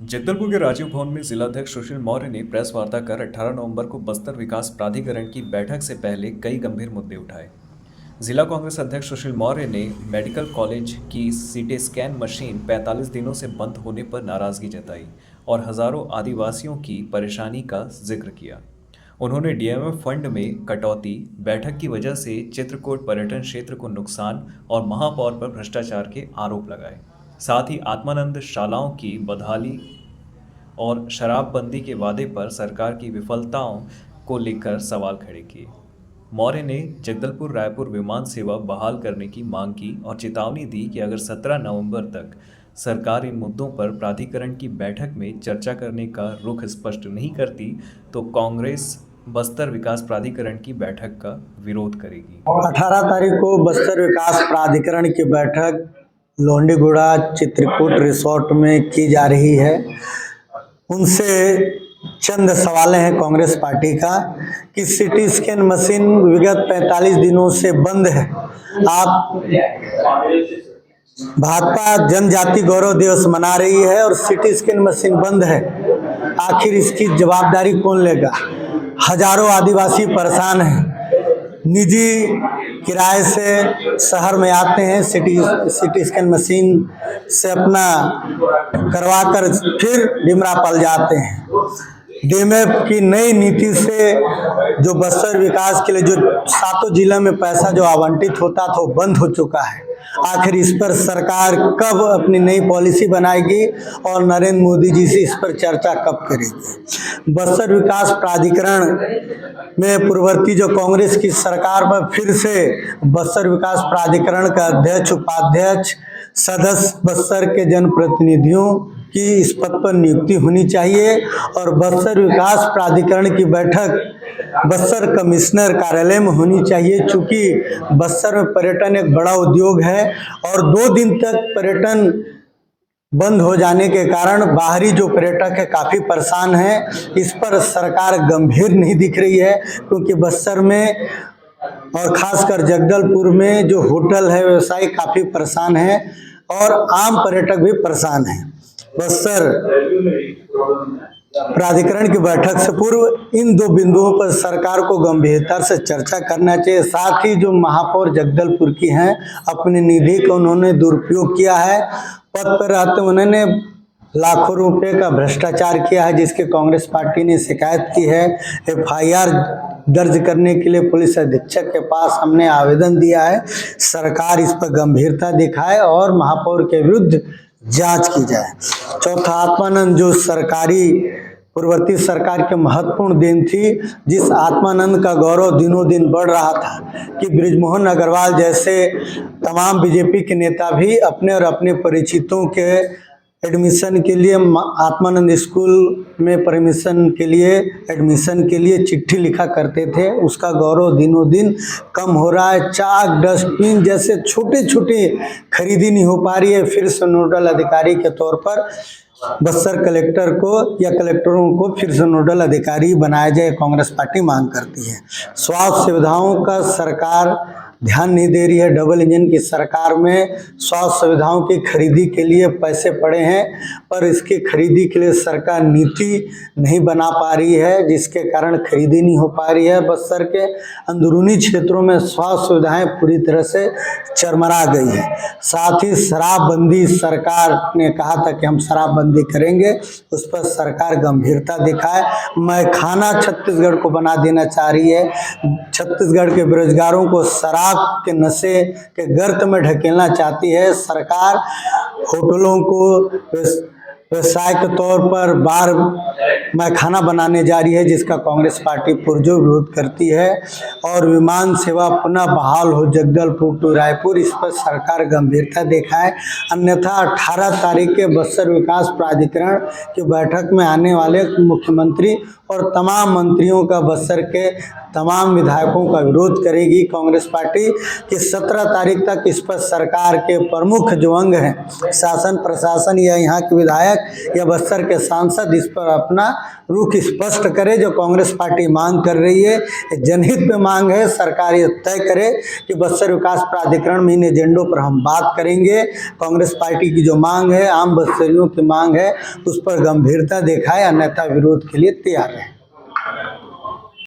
जगदलपुर के राजीव भवन में जिलाध्यक्ष सुशील मौर्य ने प्रेस वार्ता कर 18 नवंबर को बस्तर विकास प्राधिकरण की बैठक से पहले कई गंभीर मुद्दे उठाए। जिला कांग्रेस अध्यक्ष सुशील मौर्य ने मेडिकल कॉलेज की सीटी स्कैन मशीन 45 दिनों से बंद होने पर नाराजगी जताई और हजारों आदिवासियों की परेशानी का जिक्र किया। उन्होंने डीएमएफ फंड में कटौती, बैठक की वजह से चित्रकूट पर्यटन क्षेत्र को नुकसान और महापौर पर भ्रष्टाचार के आरोप लगाए। साथ ही आत्मानंद शालाओं की बदहाली और शराबबंदी के वादे पर सरकार की विफलताओं को लेकर सवाल खड़े किए। मौर्य ने जगदलपुर रायपुर विमान सेवा बहाल करने की मांग की और चेतावनी दी कि अगर 17 नवंबर तक सरकार इन मुद्दों पर प्राधिकरण की बैठक में चर्चा करने का रुख स्पष्ट नहीं करती तो कांग्रेस बस्तर विकास प्राधिकरण की बैठक का विरोध करेगी। 18 तारीख को बस्तर विकास प्राधिकरण की बैठक लोंडीगुड़ा चित्रकूट रिसोर्ट में की जा रही है। उनसे चंद सवाल हैं कांग्रेस पार्टी का कि सीटी स्कैन मशीन विगत 45 दिनों से बंद है। आप भाजपा जनजाति गौरव दिवस मना रही है और सीटी स्कैन मशीन बंद है। आखिर इसकी जवाबदारी कौन लेगा? हजारों आदिवासी परेशान हैं, निजी किराए से शहर में आते हैं, सीटी स्कैन मशीन से अपना करवा कर फिर डिमरापाल जाते हैं। डीएमएफ की नई नीति से जो बस्तर विकास के लिए जो 7 जिला में पैसा जो आवंटित होता था वो बंद हो चुका है। आखिर इस पर सरकार कब अपनी नई पॉलिसी बनाएगी और नरेंद्र मोदी जी से इस पर चर्चा कब करेगी? बस्तर विकास प्राधिकरण में पूर्ववर्ती जो कांग्रेस की सरकार में फिर से बस्तर विकास प्राधिकरण का अध्यक्ष, उपाध्यक्ष, सदस्य बस्तर के जनप्रतिनिधियों की इस पद पर नियुक्ति होनी चाहिए और बस्तर विकास प्राधिकरण की बैठक बस्तर कमिश्नर कार्यालय में होनी चाहिए। चूँकि बस्तर में पर्यटन एक बड़ा उद्योग है और 2 दिन तक पर्यटन बंद हो जाने के कारण बाहरी जो पर्यटक है काफ़ी परेशान हैं। इस पर सरकार गंभीर नहीं दिख रही है, क्योंकि बस्तर में और खासकर जगदलपुर में जो होटल है व्यवसायी काफ़ी परेशान है और आम पर्यटक भी परेशान हैं। बस्तर प्राधिकरण की बैठक से पूर्व इन 2 बिंदुओं पर सरकार को गंभीरता से चर्चा करना चाहिए। साथ ही जो महापौर जगदलपुर की हैं, अपनी निधि का उन्होंने दुरुपयोग किया है। पद पर रहते उन्होंने लाखों रुपए का भ्रष्टाचार किया है, जिसके कांग्रेस पार्टी ने शिकायत की है। एफआईआर दर्ज करने के लिए पुलिस अधीक्षक के पास हमने आवेदन दिया है। सरकार इस पर गंभीरता दिखाए और महापौर के विरुद्ध जांच की जाए। चौथा, आत्मानंद जो सरकारी पूर्ववर्ती सरकार के महत्वपूर्ण देन थी, जिस आत्मानंद का गौरव दिनों दिन बढ़ रहा था कि बृजमोहन अग्रवाल जैसे तमाम बीजेपी के नेता भी अपने और अपने परिचितों के एडमिशन के लिए आत्मानंद स्कूल में परमिशन के लिए एडमिशन के लिए चिट्ठी लिखा करते थे। उसका गौरव दिनों दिन कम हो रहा है। चाक, डस्टबिन जैसे छोटे छोटे खरीदी नहीं हो पा रही है। फिर से नोडल अधिकारी के तौर पर बस्तर कलेक्टर को या कलेक्टरों को फिर से नोडल अधिकारी बनाया जाए, कांग्रेस पार्टी मांग करती है। स्वास्थ्य सुविधाओं का सरकार ध्यान नहीं दे रही है। डबल इंजन की सरकार में स्वास्थ्य सुविधाओं की खरीदी के लिए पैसे पड़े हैं, पर इसकी खरीदी के लिए सरकार नीति नहीं बना पा रही है, जिसके कारण खरीदी नहीं हो पा रही है। बस्तर के अंदरूनी क्षेत्रों में स्वास्थ्य सुविधाएं पूरी तरह से चरमरा गई है। साथ ही शराबबंदी, सरकार ने कहा था कि हम शराबबंदी करेंगे, उस पर सरकार गंभीरता दिखाए। मैखाना छत्तीसगढ़ को बना देना चाह रही है। छत्तीसगढ़ के बेरोजगारों को शराब के नशे के गर्त में ढकेलना चाहती है सरकार। होटलों को व्यवसाय के तौर पर बार मैखाना बनाने जा रही है, जिसका कांग्रेस पार्टी पुरजोर विरोध करती है। और विमान सेवा पुनः बहाल हो जगदलपुर टू रायपुर, इस पर सरकार गंभीरता दिखाए। अन्यथा 18 तारीख के बस्तर विकास प्राधिकरण की बैठक में आने वाले मुख्यमंत्री और तमाम मंत्रियों का, बस्तर के तमाम विधायकों का विरोध करेगी कांग्रेस पार्टी कि 17 तारीख तक इस पर सरकार के प्रमुख जो अंग हैं, शासन प्रशासन या यहाँ के विधायक या बस्तर के सांसद, इस पर अपना रुख स्पष्ट करे। जो कांग्रेस पार्टी मांग कर रही है, जनहित में मांग है, सरकार ये तय करे कि बस्तर विकास प्राधिकरण में इन एजेंडों पर हम बात करेंगे। कांग्रेस पार्टी की जो मांग है, आम बस्तरियों की मांग है, उस पर गंभीरता दिखाए, अन्यथा विरोध के लिए तैयार है।